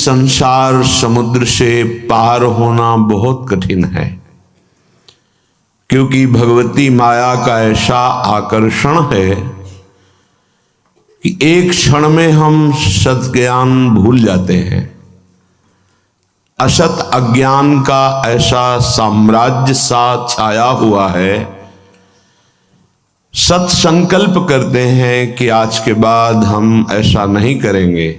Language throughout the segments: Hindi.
संसार समुद्र से पार होना बहुत कठिन है, क्योंकि भगवती माया का ऐसा आकर्षण है कि एक क्षण में हम सत ज्ञान भूल जाते हैं। असत अज्ञान का ऐसा साम्राज्य सा छाया हुआ है, सत संकल्प करते हैं कि आज के बाद हम ऐसा नहीं करेंगे,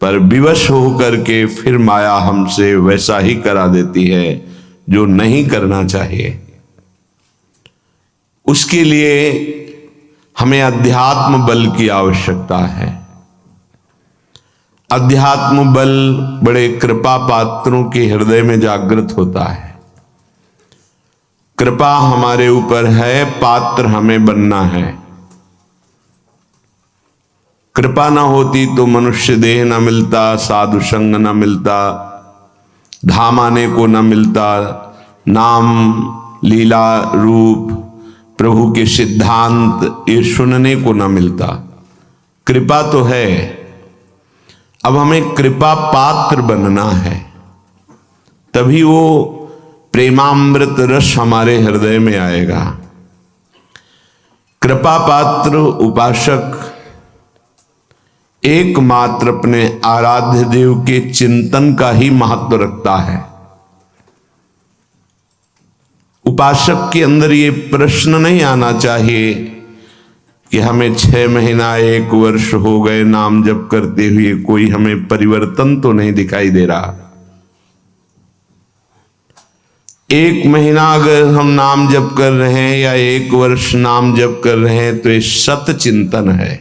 पर विवश होकर के फिर माया हमसे वैसा ही करा देती है जो नहीं करना चाहिए। उसके लिए हमें अध्यात्म बल की आवश्यकता है। अध्यात्म बल बड़े कृपा पात्रों के हृदय में जागृत होता है। कृपा हमारे ऊपर है, पात्र हमें बनना है। कृपा ना होती तो मनुष्य देह न मिलता, साधु संग न मिलता, धाम आने को न मिलता, नाम लीला रूप प्रभु के सिद्धांत ये सुनने को न मिलता। कृपा तो है, अब हमें कृपा पात्र बनना है, तभी वो प्रेमामृत रस हमारे हृदय में आएगा। कृपा पात्र उपासक एकमात्र अपने आराध्य देव के चिंतन का ही महत्व रखता है। उपासक के अंदर ये प्रश्न नहीं आना चाहिए कि हमें 6 महीना 1 वर्ष हो गए नाम जप करते हुए, कोई हमें परिवर्तन तो नहीं दिखाई दे रहा। 1 महीना अगर हम नाम जप कर रहे हैं या 1 वर्ष नाम जप कर रहे हैं तो ये सत चिंतन है।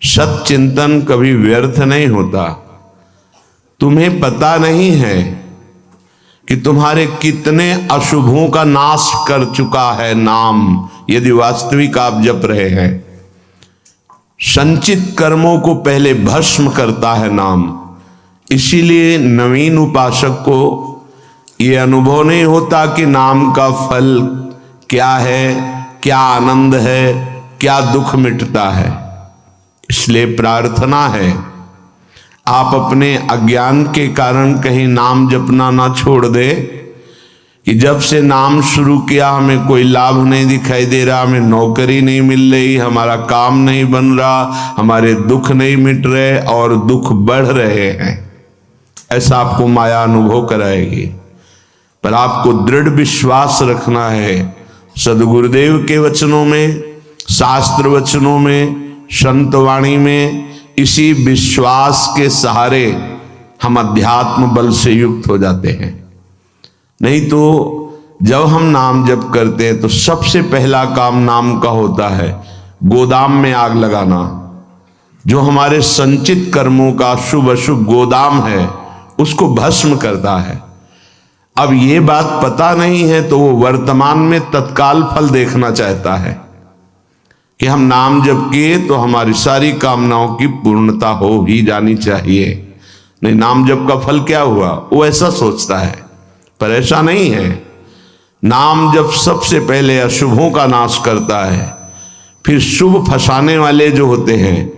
सत चिंतन कभी व्यर्थ नहीं होता। तुम्हें पता नहीं है कि तुम्हारे कितने अशुभों का नाश कर चुका है नाम, यदि वास्तविक आप जप रहे हैं। संचित कर्मों को पहले भस्म करता है नाम। इसीलिए नवीन उपासक को यह अनुभव नहीं होता कि नाम का फल क्या है, क्या आनंद है, क्या दुख मिटता है। इसलिए प्रार्थना है आप अपने अज्ञान के कारण कहीं नाम जपना ना छोड़ दे कि जब से नाम शुरू किया हमें कोई लाभ नहीं दिखाई दे रहा, हमें नौकरी नहीं मिल रही, हमारा काम नहीं बन रहा, हमारे दुख नहीं मिट रहे और दुख बढ़ रहे हैं। ऐसा आपको माया अनुभव कराएगी। पर आपको दृढ़ विश्वास रखना है सदगुरुदेव के वचनों में, शास्त्र वचनों में, संत वाणी में। इसी विश्वास के सहारे हम अध्यात्म बल से युक्त हो जाते हैं। नहीं तो जब हम नाम जप करते हैं तो सबसे पहला काम नाम का होता है गोदाम में आग लगाना। जो हमारे संचित कर्मों का शुभ अशुभ गोदाम है उसको भस्म करता है। अब ये बात पता नहीं है तो वो वर्तमान में तत्काल फल देखना चाहता है कि हम नाम जप किए तो हमारी सारी कामनाओं की पूर्णता हो ही जानी चाहिए। नहीं, नाम जप का फल क्या हुआ, वो ऐसा सोचता है। पर ऐसा नहीं है। नाम जप सबसे पहले अशुभों का नाश करता है, फिर शुभ फंसाने वाले जो होते हैं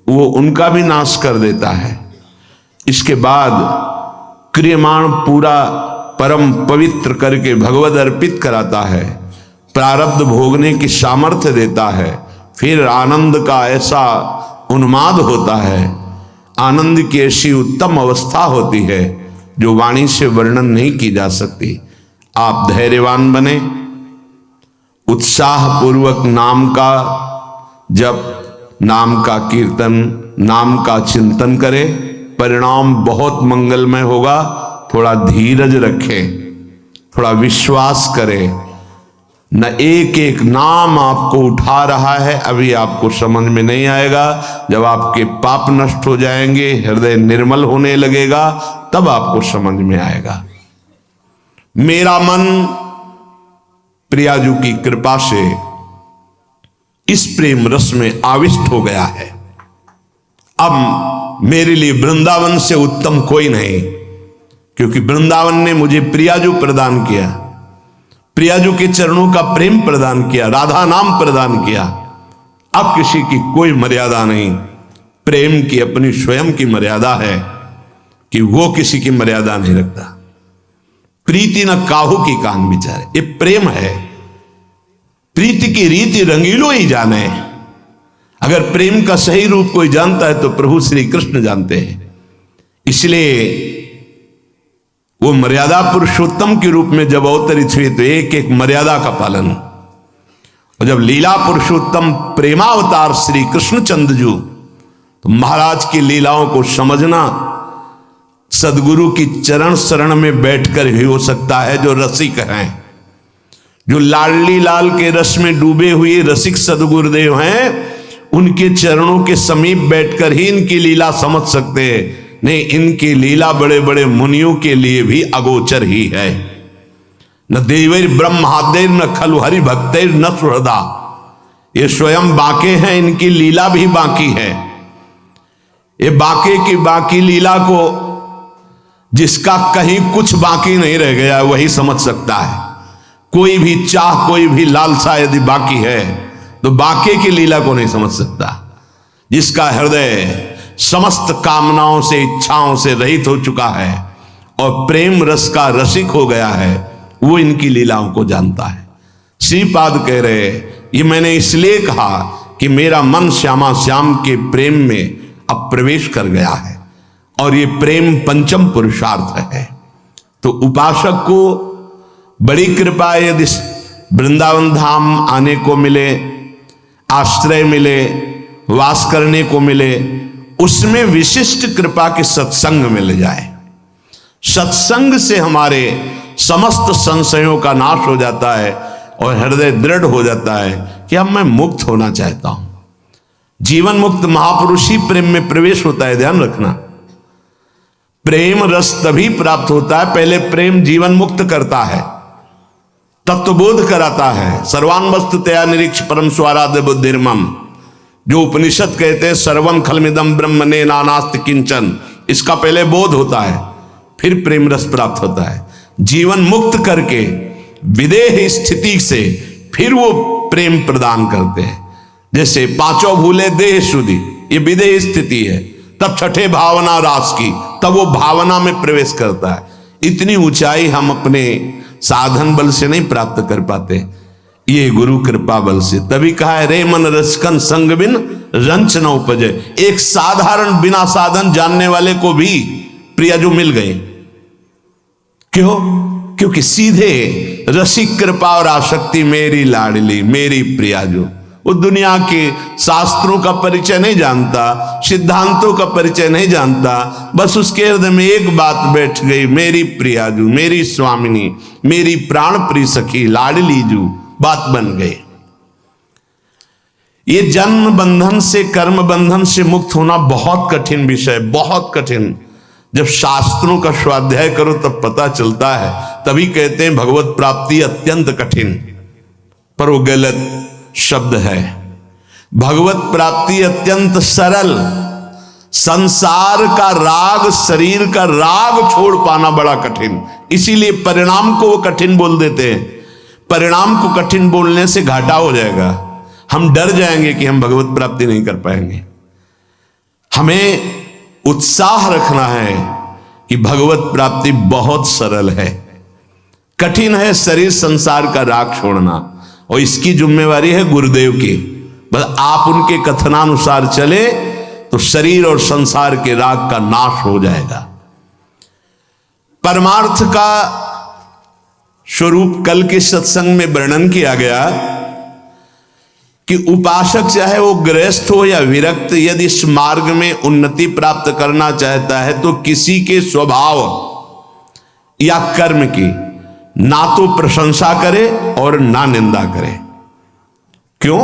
वो उनका भी नाश कर देता है। इसके बाद क्रियमाण पूरा परम पवित्र करके भगवद अर्पित कराता है, प्रारब्ध भोगने की सामर्थ्य देता है। फिर आनंद का ऐसा उन्माद होता है, आनंद की ऐसी उत्तम अवस्था होती है जो वाणी से वर्णन नहीं की जा सकती। आप धैर्यवान बने, उत्साह पूर्वक नाम का जप, नाम का कीर्तन, नाम का चिंतन करें। परिणाम बहुत मंगलमय होगा। थोड़ा धीरज रखें, थोड़ा विश्वास करें। न एक एक नाम आपको उठा रहा है, अभी आपको समझ में नहीं आएगा। जब आपके पाप नष्ट हो जाएंगे, हृदय निर्मल होने लगेगा, तब आपको समझ में आएगा। मेरा मन प्रियाजू की कृपा से इस प्रेम रस में आविष्ट हो गया है। अब मेरे लिए वृंदावन से उत्तम कोई नहीं, क्योंकि वृंदावन ने मुझे प्रियाजू प्रदान किया, प्रियाजू के चरणों का प्रेम प्रदान किया, राधा नाम प्रदान किया। अब किसी की कोई मर्यादा नहीं। प्रेम की अपनी स्वयं की मर्यादा है कि वो किसी की मर्यादा नहीं रखता। प्रीति न काहू की कान विचारे, ये प्रेम है। प्रीति की रीति रंगीलो ही जाने। अगर प्रेम का सही रूप कोई जानता है तो प्रभु श्री कृष्ण जानते हैं। इसलिए वो मर्यादा पुरुषोत्तम के रूप में जब अवतरित हुए तो एक एक मर्यादा का पालन। और जब लीला पुरुषोत्तम प्रेमावतार श्री कृष्णचंद्र जी, तो महाराज की लीलाओं को समझना सदगुरु की चरण शरण में बैठकर ही हो सकता है। जो रसिक हैं, जो लाडली लाल के रस में डूबे हुए रसिक सदगुरुदेव हैं, उनके चरणों के समीप बैठकर ही इनकी लीला समझ सकते हैं। नहीं, इनकी लीला बड़े बड़े मुनियों के लिए भी अगोचर ही है। न देवैर ब्रह्मादेर न खलु हरि भक्तैर न सुहृदा, ये स्वयं बाके हैं, इनकी लीला भी बाकी है। ये बाके की बाकी लीला को जिसका कहीं कुछ बाकी नहीं रह गया वही समझ सकता है। कोई भी चाह, कोई भी लालसा यदि बाकी है तो बाके की लीला को नहीं समझ सकता। जिसका हृदय समस्त कामनाओं से, इच्छाओं से रहित हो चुका है और प्रेम रस का रसिक हो गया है, वो इनकी लीलाओं को जानता है। श्रीपाद कह रहे, ये मैंने इसलिए कहा कि मेरा मन श्यामा श्याम के प्रेम में अब प्रवेश कर गया है और ये प्रेम पंचम पुरुषार्थ है। तो उपासक को बड़ी कृपा यदि वृंदावन धाम आने को मिले, आश्रय मिले, वास करने को मिले, उसमें विशिष्ट कृपा के सत्संग मिल जाए। सत्संग से हमारे समस्त संशयों का नाश हो जाता है और हृदय दृढ़ हो जाता है कि अब मैं मुक्त होना चाहता हूं। जीवन मुक्त महापुरुष ही प्रेम में प्रवेश होता है, ध्यान रखना। प्रेम रस तभी प्राप्त होता है, पहले प्रेम जीवन मुक्त करता है, तत्वबोध कराता है। सर्वान वस्तु तया निरीक्ष परम स्वाराध्य बुद्धिर्मम, जो उपनिषद कहते हैं सर्वम खलमिदम ब्रह्मणे नानास्ति किंचन, इसका पहले बोध होता है, फिर प्रेम रस प्राप्त होता है। जीवन मुक्त करके विदेह स्थिति से फिर वो प्रेम प्रदान करते हैं। जैसे पांचों भूले देह शुद्धि, ये विदेह स्थिति है। तब छठे भावना रास की, तब वो भावना में प्रवेश करता है। इतनी ऊंचाई हम अपने साधन बल से नहीं प्राप्त कर पाते, ये गुरु कृपा बल से। तभी कहा है रे मन रसकन संग बिन रंच न उपजे। एक साधारण बिना साधन जानने वाले को भी प्रियाजू मिल गए। क्यों? क्योंकि सीधे रसिक कृपा और आसक्ति मेरी लाडली, मेरी प्रियाजू। वो दुनिया के शास्त्रों का परिचय नहीं जानता, सिद्धांतों का परिचय नहीं जानता, बस उसके हृदय में एक बात बैठ गई, मेरी प्रियाजू, मेरी स्वामिनी, मेरी प्राण प्रिय सखी लाडली जू, बात बन गई। ये जन्म बंधन से, कर्म बंधन से मुक्त होना बहुत कठिन विषय, बहुत कठिन। जब शास्त्रों का स्वाध्याय करो तब पता चलता है। तभी कहते हैं भगवत प्राप्ति अत्यंत कठिन, पर वो गलत शब्द है। भगवत प्राप्ति अत्यंत सरल। संसार का राग, शरीर का राग छोड़ पाना बड़ा कठिन। इसीलिए परिणाम को वो कठिन बोल देते हैं। परिणाम को कठिन बोलने से घाटा हो जाएगा, हम डर जाएंगे कि हम भगवत प्राप्ति नहीं कर पाएंगे। हमें उत्साह रखना है कि भगवत प्राप्ति बहुत सरल है। कठिन है शरीर संसार का राग छोड़ना, और इसकी जिम्मेवारी है गुरुदेव की। बस आप उनके कथनानुसार चले तो शरीर और संसार के राग का नाश हो जाएगा। परमार्थ का स्वरूप कल के सत्संग में वर्णन किया गया कि उपासक चाहे वो गृहस्थ हो या विरक्त, यदि इस मार्ग में उन्नति प्राप्त करना चाहता है तो किसी के स्वभाव या कर्म की ना तो प्रशंसा करे और ना निंदा करे। क्यों?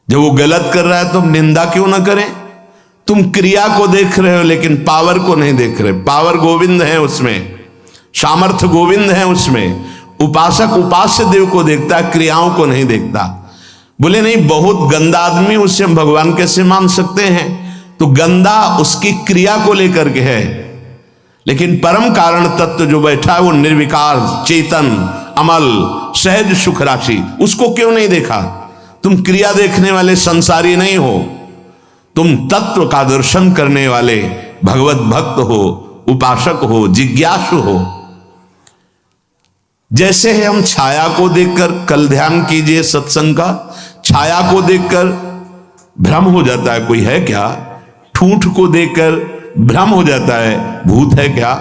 जब वो गलत कर रहा है तो निंदा क्यों ना करें? तुम क्रिया को देख रहे हो लेकिन पावर को नहीं देख रहे। पावर गोविंद है उसमें, सामर्थ्य गोविंद है उसमें। उपासक उपास्य देव को देखता है, क्रियाओं को नहीं देखता। बोले नहीं, बहुत गंदा आदमी, उससे हम भगवान कैसे मान सकते हैं? तो गंदा उसकी क्रिया को लेकर के है, लेकिन परम कारण तत्व जो बैठा है वो निर्विकार, चेतन, अमल, सहज सुख राशि, उसको क्यों नहीं देखा? तुम क्रिया देखने वाले संसारी नहीं हो, तुम तत्व का दर्शन करने वाले भगवत भक्त हो, उपासक हो, जिज्ञासु हो। जैसे है हम छाया को देखकर, कल ध्यान कीजिए सत्संग का, छाया को देखकर भ्रम हो जाता है कोई है क्या, ठूंठ को देखकर भ्रम हो जाता है भूत है क्या,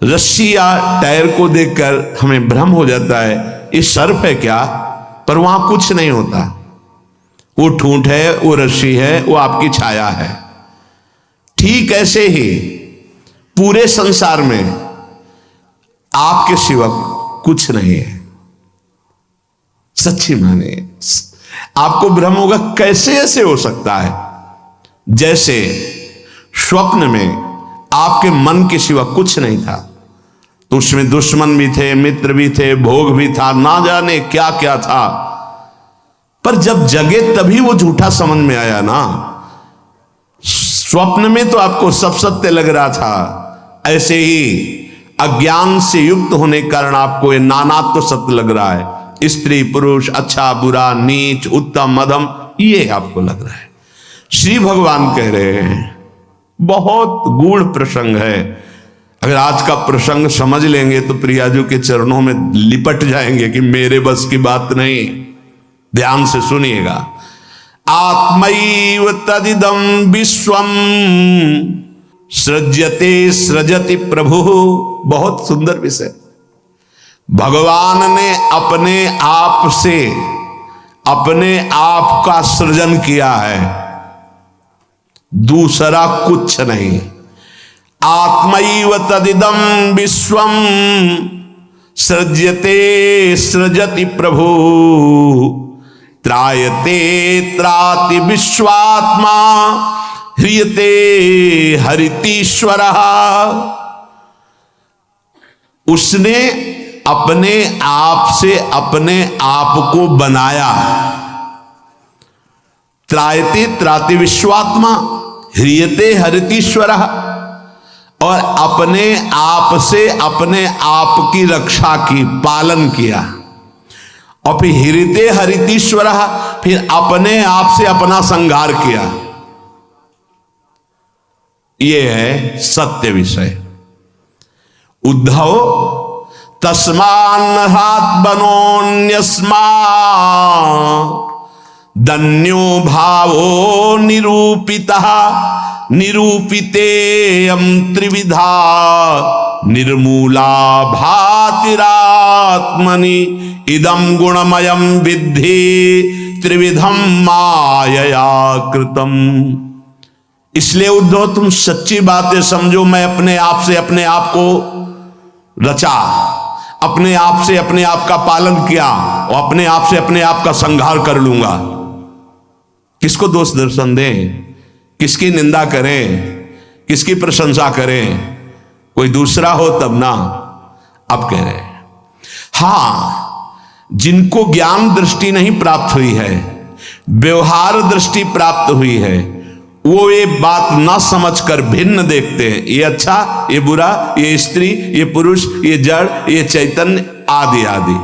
रस्सी या टायर को देखकर हमें भ्रम हो जाता है ये सर्प है क्या, पर वहां कुछ नहीं होता। वो ठूंठ है, वो रस्सी है, वो आपकी छाया है। ठीक ऐसे ही पूरे संसार में आपके सिवा कुछ नहीं है। सच्ची माने आपको भ्रम होगा, कैसे ऐसे हो सकता है? जैसे स्वप्न में आपके मन के सिवा कुछ नहीं था, तो उसमें दुश्मन भी थे, मित्र भी थे, भोग भी था, ना जाने क्या क्या था, पर जब जगे तभी वो झूठा समझ में आया ना। स्वप्न में तो आपको सब सत्य लग रहा था, ऐसे ही अज्ञान से युक्त होने के कारण आपको ये नानात्व तो सत्य लग रहा है। स्त्री पुरुष, अच्छा बुरा, नीच उत्तम मध्यम, ये आपको लग रहा है। श्री भगवान कह रहे हैं, बहुत गूढ़ प्रसंग है। अगर आज का प्रसंग समझ लेंगे तो प्रियाजू के चरणों में लिपट जाएंगे कि मेरे बस की बात नहीं। ध्यान से सुनिएगा। आत्मैव तदिदं विश्वम सृज्यते सृजति प्रभु। बहुत सुंदर विषय। भगवान ने अपने आप से अपने आप का सृजन किया है, दूसरा कुछ नहीं। आत्मैव तदिदं विश्वम सृज्यते सृजति प्रभु त्रायते त्राति विश्वात्मा ह्रियते हरितीश्वर। उसने अपने आप से अपने आप को बनाया। त्रायते त्राति विश्वात्मा ह्रियते हरितीश्वर, और अपने आप से अपने आप की रक्षा की, पालन किया। और फिर ह्रियते हरितीश्वर, फिर अपने आप से अपना संहार किया। यह है सत्य विषय। उद्धव तस्मान् हात बनोन्यस्मा धन्यो भावो निरूपितः निरूपितेयं त्रिविधा निर्मूला भातिरात्मनि इदं गुणमयं विद्धि त्रिविधं मायया कृतम्। इसलिए उद्धव तुम सच्ची बातें समझो। मैं अपने आप से अपने आप को रचा, अपने आप से अपने आप का पालन किया, और अपने आप से अपने आप का संहार कर लूंगा। किसको दोष दर्शन दें, किसकी निंदा करें, किसकी प्रशंसा करें? कोई दूसरा हो तब ना। अब कह रहे हैं, हां, जिनको ज्ञान दृष्टि नहीं प्राप्त हुई है, व्यवहार दृष्टि प्राप्त हुई है, वो ये बात ना समझकर भिन्न देखते हैं। ये अच्छा, ये बुरा, ये स्त्री, ये पुरुष, ये जड़, ये चैतन्य, आदि आदि।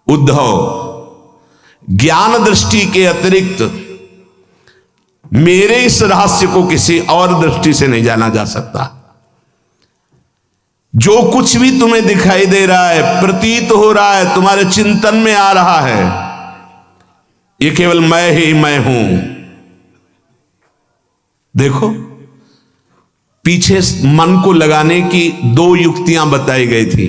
उद्धव, ज्ञान दृष्टि के अतिरिक्त मेरे इस रहस्य को किसी और दृष्टि से नहीं जाना जा सकता। जो कुछ भी तुम्हें दिखाई दे रहा है, प्रतीत हो रहा है, तुम्हारे चिंतन में आ रहा है, ये केवल मैं ही मैं हूं। देखो, पीछे मन को लगाने की दो युक्तियां बताई गई थी।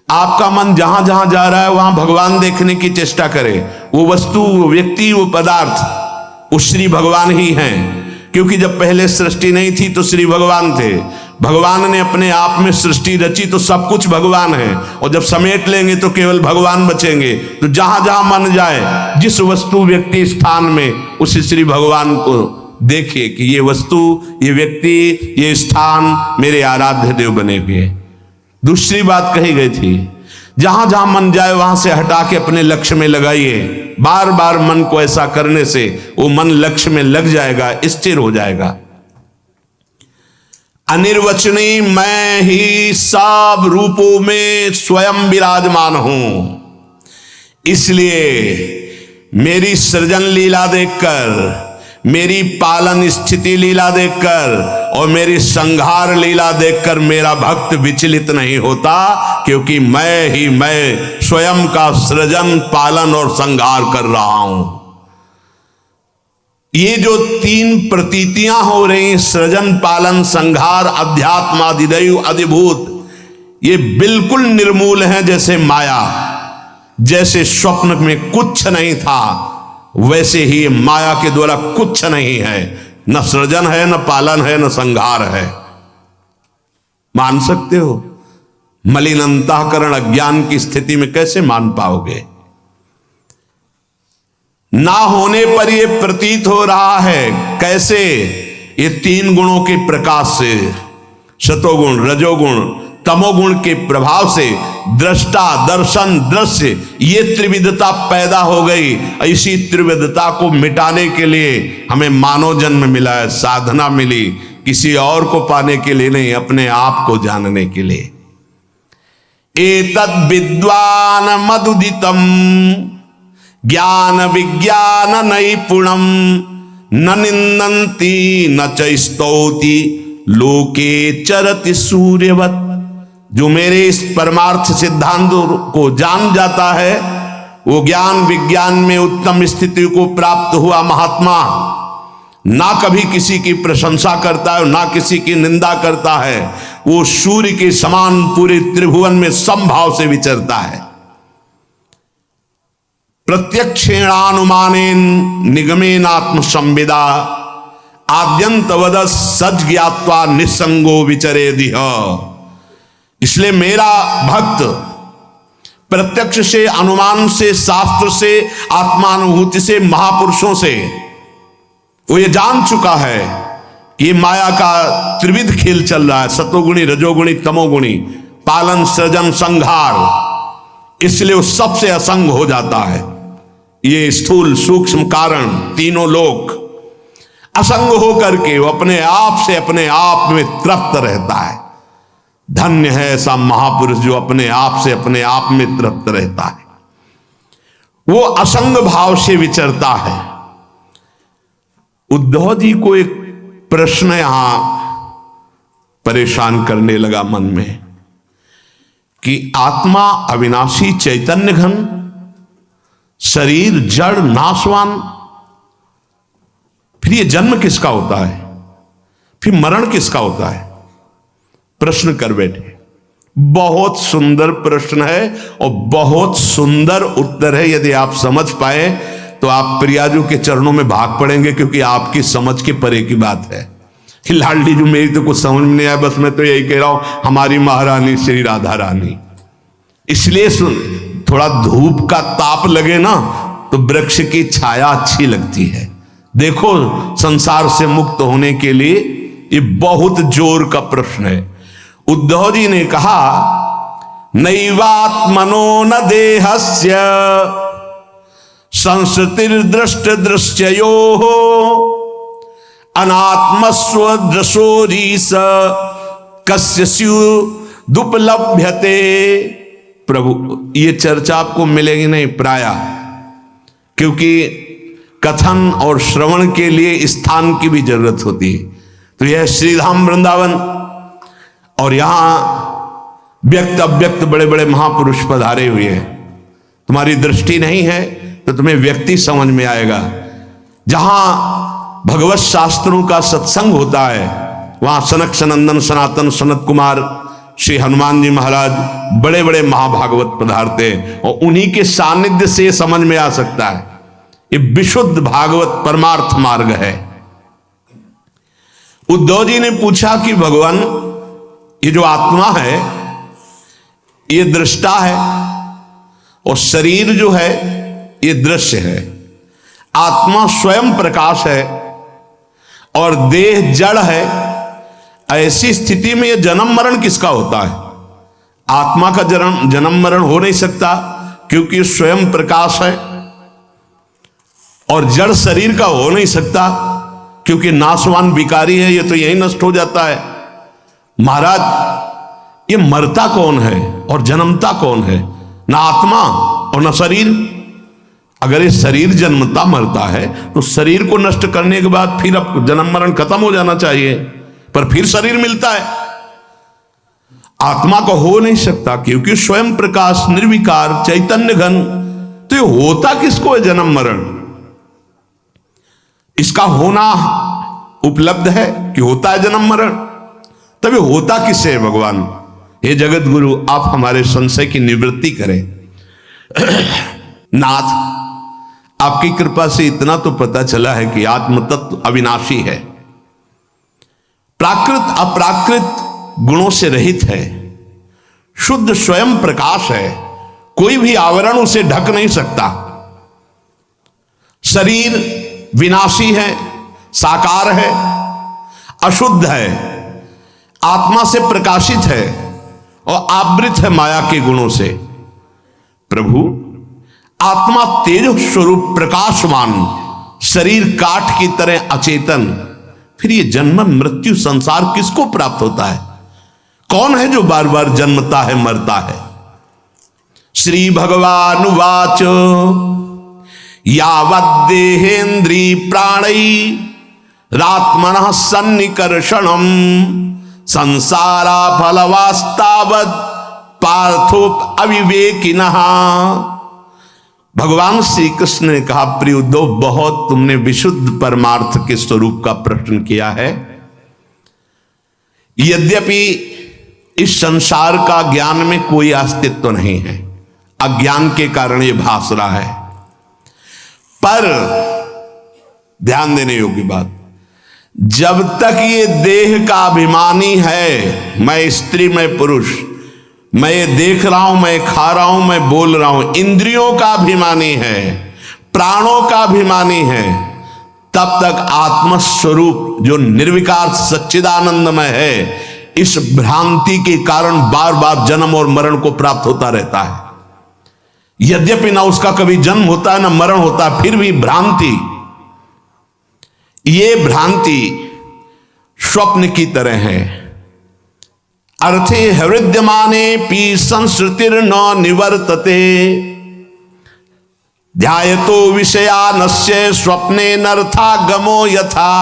आपका मन जहां जहां जा रहा है वहां भगवान देखने की चेष्टा करे। वो वस्तु, वो व्यक्ति, वो पदार्थ, वो श्री भगवान ही हैं। क्योंकि जब पहले सृष्टि नहीं थी तो श्री भगवान थे। भगवान ने अपने आप में सृष्टि रची तो सब कुछ भगवान है, और जब समेट लेंगे तो केवल भगवान बचेंगे। तो जहां जहां मन जाए, जिस वस्तु व्यक्ति स्थान में, उस श्री भगवान को देखिए कि ये वस्तु, ये व्यक्ति, ये स्थान मेरे आराध्य देव बने हुए। दूसरी बात कही गई थी, जहां जहां मन जाए वहां से हटा के अपने लक्ष्य में लगाइए। बार बार मन को ऐसा करने से वो मन लक्ष्य में लग जाएगा, स्थिर हो जाएगा। अनिर्वचनीय मैं ही सब रूपों में स्वयं विराजमान हूं। इसलिए मेरी सृजन लीला देखकर, मेरी पालन स्थिति लीला देखकर और मेरी संहार लीला देखकर मेरा भक्त विचलित नहीं होता, क्योंकि मैं स्वयं का सृजन, पालन और संहार कर रहा हूं। ये जो तीन प्रतीतियां हो रही, सृजन, पालन, संहार, अध्यात्मादिदैव अधिभूत, ये बिल्कुल निर्मूल हैं। जैसे माया, जैसे स्वप्न में कुछ नहीं था, वैसे ही माया के द्वारा कुछ नहीं है। न सृजन है, न पालन है, न संहार है। मान सकते हो? मलिन अंतःकरण अज्ञान की स्थिति में कैसे मान पाओगे? ना होने पर यह प्रतीत हो रहा है। कैसे? ये तीन गुणों के प्रकाश से, सतोगुण, रजोगुण, तमोगुण के प्रभाव से दृष्टा, दर्शन, दृश्य, ये त्रिविधता पैदा हो गई। इसी त्रिविधता को मिटाने के लिए हमें मानव जन्म मिला है, साधना मिली, किसी और को पाने के लिए नहीं, अपने आप को जानने के लिए। एतद् विद्वान मदुदितम ज्ञान विज्ञान नैपुणम न निंदन्ति न च स्तौति लोके चरति सूर्यवत्। जो मेरे इस परमार्थ सिद्धांत को जान जाता है, वो ज्ञान विज्ञान में उत्तम स्थिति को प्राप्त हुआ महात्मा ना कभी किसी की प्रशंसा करता है, ना किसी की निंदा करता है। वो सूर्य के समान पूरे त्रिभुवन में समभाव से विचरता है। प्रत्यक्षेणानुमानेन निगमेनात्म संविदा आद्यंतवद सज ज्ञात्वा निसंगो विचरे दिह। इसलिए मेरा भक्त प्रत्यक्ष से, अनुमान से, शास्त्र से, आत्मानुभूति से, महापुरुषों से वो ये जान चुका है कि माया का त्रिविध खेल चल रहा है, सतोगुणी, रजोगुणी, तमोगुणी, पालन, सृजन, संहार। इसलिए वो सबसे असंग हो जाता है। ये स्थूल सूक्ष्म कारण तीनों लोक असंग होकर के वो अपने आप से अपने आप में तृप्त रहता है। धन्य है ऐसा महापुरुष जो अपने आप से अपने आप में तृप्त रहता है, वो असंग भाव से विचरता है। उद्धव जी को एक प्रश्न यहां परेशान करने लगा मन में कि आत्मा अविनाशी चैतन्य घन, शरीर जड़ नाशवान, फिर ये जन्म किसका होता है, फिर मरण किसका होता है? प्रश्न कर बैठे। बहुत सुंदर प्रश्न है और बहुत सुंदर उत्तर है। यदि आप समझ पाए तो आप प्रियाजू के चरणों में भाग पड़ेंगे, क्योंकि आपकी समझ के परे की बात है। लाडली जो मेरी तो कुछ समझ में नहीं आया, बस मैं तो यही कह रहा हूं, हमारी महारानी श्री राधा रानी। इसलिए थोड़ा धूप का ताप लगे ना तो वृक्ष की छाया अच्छी लगती है। देखो, संसार से मुक्त होने के लिए ये बहुत जोर का प्रश्न है। उद्धव जी ने कहा, नैवात्मनो न देहस्य संस्कृतिर्दृष्ट दृश्ययो अनात्मस्व दृशोरीस कस्य स्युदुपलभ्यते। प्रभु, ये चर्चा आपको मिलेगी नहीं प्राय, क्योंकि कथन और श्रवण के लिए स्थान की भी जरूरत होती है। तो यह श्रीधाम वृंदावन और यहां व्यक्त अव्यक्त बड़े बड़े महापुरुष पधारे हुए हैं। तुम्हारी दृष्टि नहीं है तो तुम्हें व्यक्ति समझ में आएगा। जहां भगवत शास्त्रों का सत्संग होता है, वहां सनक सनंदन सनातन सनत कुमार श्री हनुमान जी महाराज, बड़े बड़े महाभागवत पधारते हैं, और उन्हीं के सानिध्य से समझ में आ सकता है। ये विशुद्ध भागवत परमार्थ मार्ग है। उद्धव जी ने पूछा कि भगवान, ये जो आत्मा है ये दृष्टा है, और शरीर जो है ये दृश्य है। आत्मा स्वयं प्रकाश है और देह जड़ है। ऐसी स्थिति में ये जन्म मरण किसका होता है? आत्मा का जन्म मरण हो नहीं सकता, क्योंकि स्वयं प्रकाश है। और जड़ शरीर का हो नहीं सकता, क्योंकि नाशवान विकारी है, ये तो यही नष्ट हो जाता है। महाराज, ये मरता कौन है और जन्मता कौन है? ना आत्मा और ना शरीर। अगर ये शरीर जन्मता मरता है तो शरीर को नष्ट करने के बाद फिर अब जन्म मरण खत्म हो जाना चाहिए, पर फिर शरीर मिलता है। आत्मा को हो नहीं सकता, क्योंकि स्वयं प्रकाश निर्विकार चैतन्य घन। तो ये होता किसको है जन्म मरण? इसका होना उपलब्ध है कि होता है जन्म मरण, तभी होता किससे है भगवान? हे जगत गुरु, आप हमारे संशय की निवृत्ति करें। नाथ, आपकी कृपा से इतना तो पता चला है कि आत्म तत्व अविनाशी है, प्राकृत अप्राकृत गुणों से रहित है, शुद्ध स्वयं प्रकाश है, कोई भी आवरण उसे ढक नहीं सकता। शरीर विनाशी है, साकार है, अशुद्ध है, आत्मा से प्रकाशित है और आवृत है माया के गुणों से। प्रभु, आत्मा तेज स्वरूप प्रकाशमान, शरीर काठ की तरह अचेतन, फिर ये जन्म मृत्यु संसार किसको प्राप्त होता है? कौन है जो बार बार जन्मता है मरता है? श्री भगवान वाच यावद्देहेन्द्रिय प्राणै रात्मनः सन्निकर्षणम् संसारा फलवास्तावद पार्थोप अविवेकिनः। भगवान श्री कृष्ण ने कहा, प्रिय उद्धव, बहुत तुमने विशुद्ध परमार्थ के स्वरूप का प्रश्न किया है। यद्यपि इस संसार का ज्ञान में कोई अस्तित्व नहीं है, अज्ञान के कारण यह भास रहा है, पर ध्यान देने योग्य बात, जब तक ये देह का अभिमानी है, मैं स्त्री मैं पुरुष, मैं ये देख रहा हूं, मैं खा रहा हूं, मैं बोल रहा हूं, इंद्रियों का अभिमानी है, प्राणों का अभिमानी है, तब तक आत्मस्वरूप जो निर्विकार सच्चिदानंदमय है, इस भ्रांति के कारण बार बार जन्म और मरण को प्राप्त होता रहता है। यद्यपि ना उसका कभी जन्म होता है ना मरण होता है, फिर भी भ्रांति, ये भ्रांति स्वप्न की तरह है। अर्थे हृद्यमाने पी संस्कृतिर न निवर्तते ध्यायतो विषयानस्य स्वप्ने नर्थागमो यथा।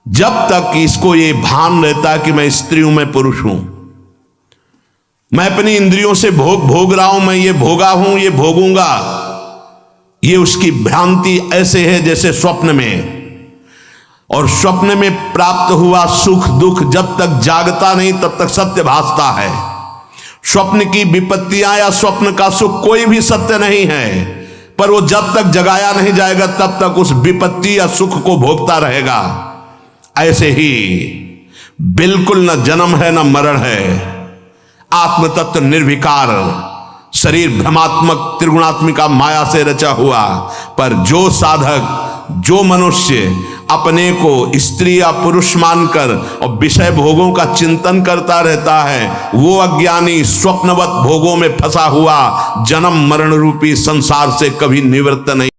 जब तक इसको ये भान रहता है कि मैं स्त्री हूं, मैं पुरुष हूं, मैं अपनी इंद्रियों से भोग रहा हूं, मैं ये भोगा हूं, ये भोगूंगा, ये उसकी भ्रांति ऐसे है जैसे स्वप्न में। और स्वप्न में प्राप्त हुआ सुख दुख जब तक जागता नहीं तब तक सत्य भासता है। स्वप्न की विपत्तियां या स्वप्न का सुख कोई भी सत्य नहीं है, पर वो जब तक जगाया नहीं जाएगा तब तक उस विपत्ति या सुख को भोगता रहेगा। ऐसे ही बिल्कुल न जन्म है न मरण है, आत्म तत्व निर्विकार, शरीर भ्रमात्मक त्रिगुणात्मिका माया से रचा हुआ। पर जो साधक, जो मनुष्य अपने को स्त्री या पुरुष मानकर और विषय भोगों का चिंतन करता रहता है, वो अज्ञानी स्वप्नवत भोगों में फंसा हुआ जन्म मरण रूपी संसार से कभी निवृत्त नहीं